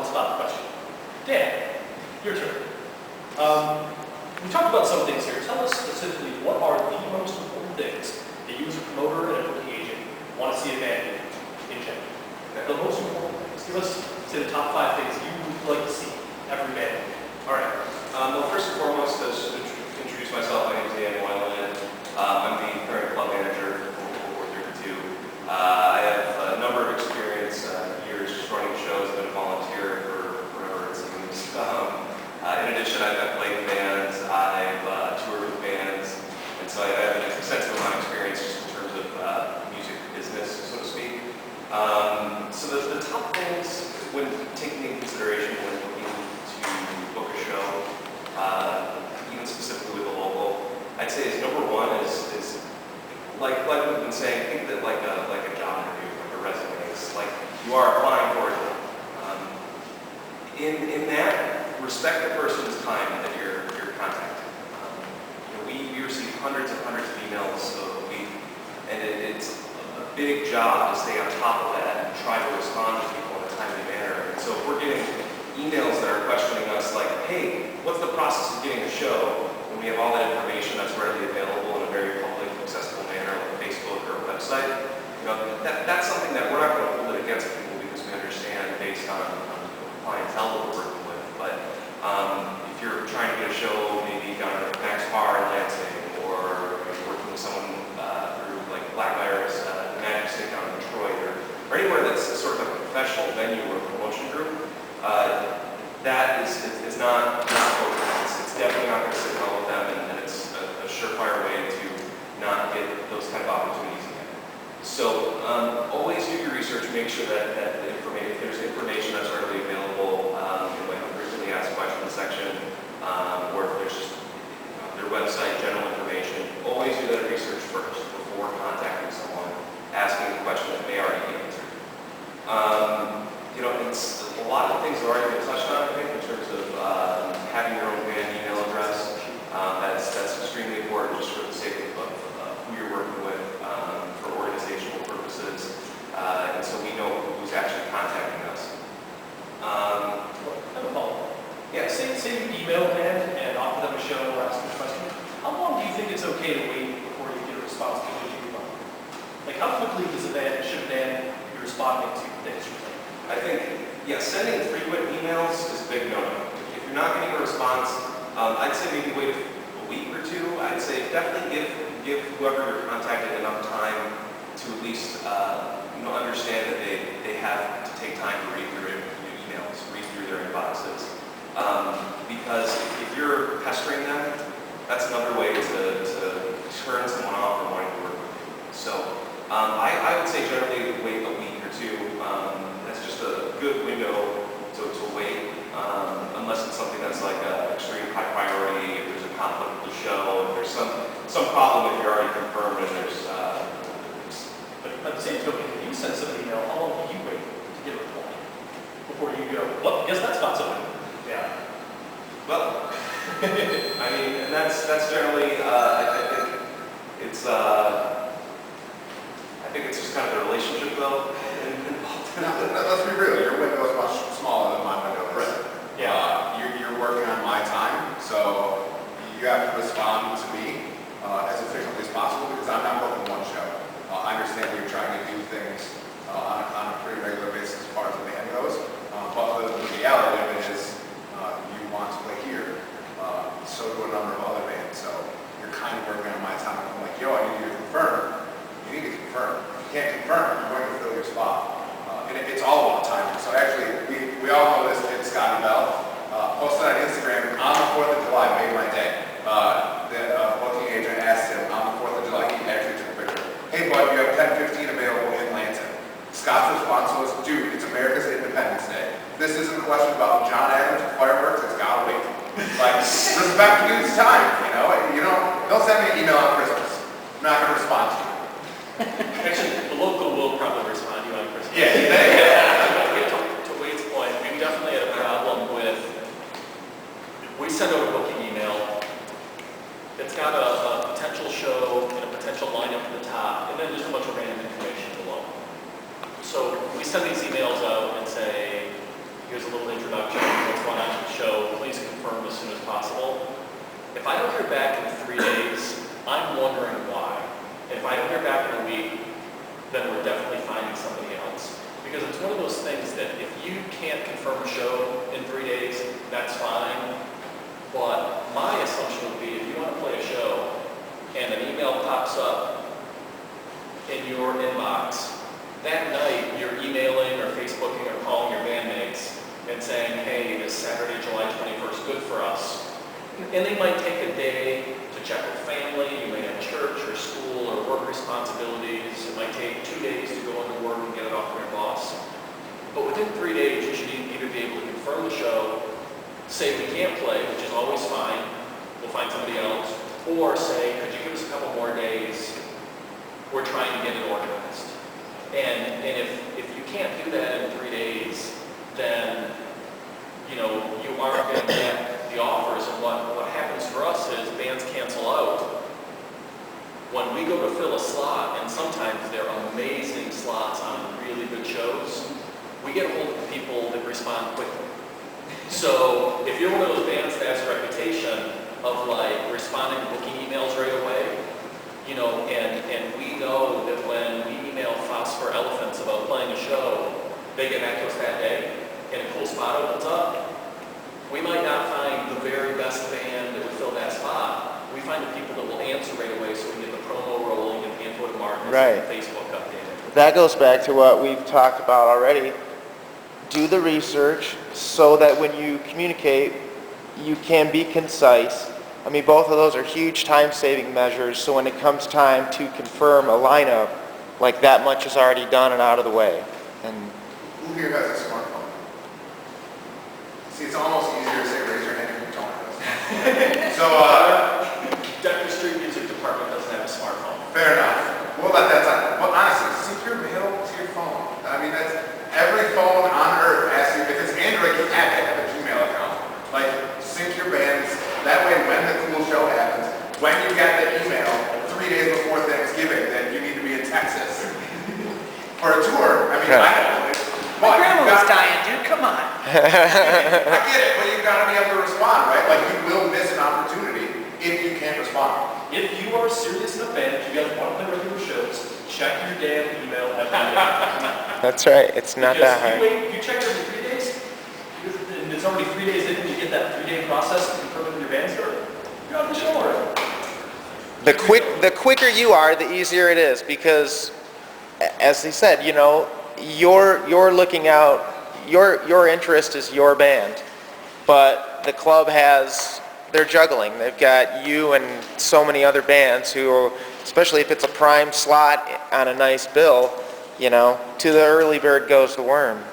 on-the-spot question. Dan, your turn. We talked about some things here. Tell us specifically what are the most important things that you as a promoter and a booking agent want to see a band do in general. The most important things. Give us, say, the top 5 things you would like to see every band do. All right. Well, first and foremost, to introduce myself, my name is Dan Moilanen. I'm the current club manager for 432. I have a number of experience, years just running shows. I've been a volunteer for forever, it seems. In addition, I've played in bands, I've toured with bands, and so I have an extensive amount of experience just in terms of music business, so to speak. So the top things when taking into consideration when looking to book a show, even specifically with a local, I'd say is number one is like we've been saying, think that like a job interview, like a resume. It's like you are applying for it. In that, respect the person's time that you're contacting. We receive hundreds and hundreds of emails a week, and it's a big job to stay on top of that and try to respond to people in a timely manner. And so if we're getting emails that are questioning us like, hey, what's the process of getting a show? When we have all that information that's readily available in a very public, accessible manner like Facebook or a website, that's something that we're not going to hold it against people because we understand based on clientele that we're working with. But if you're trying to get a show maybe down at Max Bar in Lansing, or you're working with someone through like Black Iris, Magic Stick down in Detroit, or anywhere that's sort of like a professional venue or promotion group, that is not appropriate. It's definitely not going to sit well with them, and it's a surefire way to not get those kind of opportunities again. So always do your research, make sure that if there's information that's readily available, like a frequently asked questions section, or if there's just their website, general information, always do that research first before contacting someone, asking a question that may already be answered. It's a lot of things have already been touched on, I think, in terms of having your own band email address. That's extremely important just for the sake of who you're working with for organizational purposes, and so we know who's actually contacting us. I have a follow-up. Yeah. Say you email a band and offer them a show or ask them a question. How long do you think it's okay to wait before you get a response to what you want? Like, how quickly should a band be responding to things you think? I think, sending frequent emails is a big no-no. If you're not getting a response, I'd say maybe wait a week or two. I'd say definitely give whoever you're contacting enough time to at least understand that they have to take time to read through your emails, read through their inboxes. Because if you're pestering them, that's another way to turn someone off from wanting to work with you. So I would say generally wait a week or two. That's just a good window to wait, unless it's something that's like an extreme high priority, if there's a conflict with the show, if there's some problem if you're already confirmed and there's... But at the same token, when you send somebody an email, how long do you wait to get a reply before you go, well, guess that's not something? Yeah. Well, I mean, and that's generally, I think it's just kind of the relationship though. Let's be real, your window is much smaller than my window is. Right. Yeah. You're working on my time, so you have to respond to me as efficiently as possible because I'm not booking one show. I understand you're trying to do things on a pretty regular basis as far as the band goes, but the reality of it is you want to play here, so do a number of other bands, so you're kind of working on my time. I'm like, yo, I need you to confirm. You need to confirm. If you can't confirm, you're going to fill your spot. And it's all about timing. So actually, we all know this kid, Scotty Bell, posted on Instagram on the 4th of July, made my day. The booking agent asked him on the 4th of July, he actually took a picture. Hey bud, you have 10:15 available in Lansing. Scott's response was, dude, it's America's Independence Day. This isn't a question about John Adams or fireworks, it's gotta wait. Like, respect dude's time, don't send me an email on Christmas. I'm not gonna respond to you. Actually, the local will probably respond to you on Christmas. To Wade's point, we definitely had a problem with, we send out a booking email, it's got a potential show and a potential lineup at the top, and then just a bunch of random information below. So we send these emails out and say, here's a little intro introduction, what's going on with the show, please confirm as soon as possible. If I don't hear back in 3 days, I'm wondering why. If I don't hear back in a week, then we're definitely finding somebody else. Because it's one of those things that if you can't confirm a show in 3 days, that's fine. But my assumption would be if you want to play a show and an email pops up in your inbox, that night you're emailing or Facebooking or calling your bandmates and saying, hey, this Saturday, July 21st, good for us. And they might take a day to check with family, you may have church or school or work responsibilities, it might take 2 days to go into work and get it off from your boss. But within 3 days, you should either be able to confirm the show, say we can't play, which is always fine, we'll find somebody else, or say, could you give us a couple more days, we're trying to get it organized. And if you can't do that in 3 days, then you aren't going to get the offers. And what happens for us is bands cancel out. When we go to fill a slot, and sometimes they're amazing slots on really good shows, we get a hold of people that respond quickly. So if you're one of those bands that has a reputation of like responding to booking emails right away, and we know that when we email Phosphor Elephants about playing a show, they get back to us that day, and a cool spot opens up. We might not find the very best band that would fill that spot. We find the people that will answer right away so we can get the promo rolling and the info to markets and Facebook updated. That goes back to what we've talked about already. Do the research so that when you communicate, you can be concise. I mean, both of those are huge time-saving measures, so when it comes time to confirm a lineup, like that much is already done and out of the way. And Who here has a smartphone? See, it's almost easier to say raise your hand if you don't have a smartphone. So, Dr. Street Music Department doesn't have a smartphone. fair enough. We'll let that time. Well, honestly, sync your mail to your phone. I mean, that's every phone on earth asks you, if it's Android, you have to have a Gmail account. Like, sync your bands. That way, when the cool show happens, when you get the email 3 days before Thanksgiving that you need to be in Texas for a tour, I mean, I don't know. My grandma was dying, dude, come on. I get it, but you've got to be able to respond, right? Like, you will miss an opportunity if you can't respond. If you are serious enough band, if you guys want to play regular shows, check your damn email every day. that's right, it's not that hard. If you check every 3 days, and it's already 3 days in, and you get that 3-day process to confirm with your band start, you're on the show already. The quicker you are, the easier it is, because, as he said, you're looking out, your interest is your band, but the club they're juggling. They've got you and so many other bands who, especially if it's a prime slot on a nice bill, to the early bird goes the worm.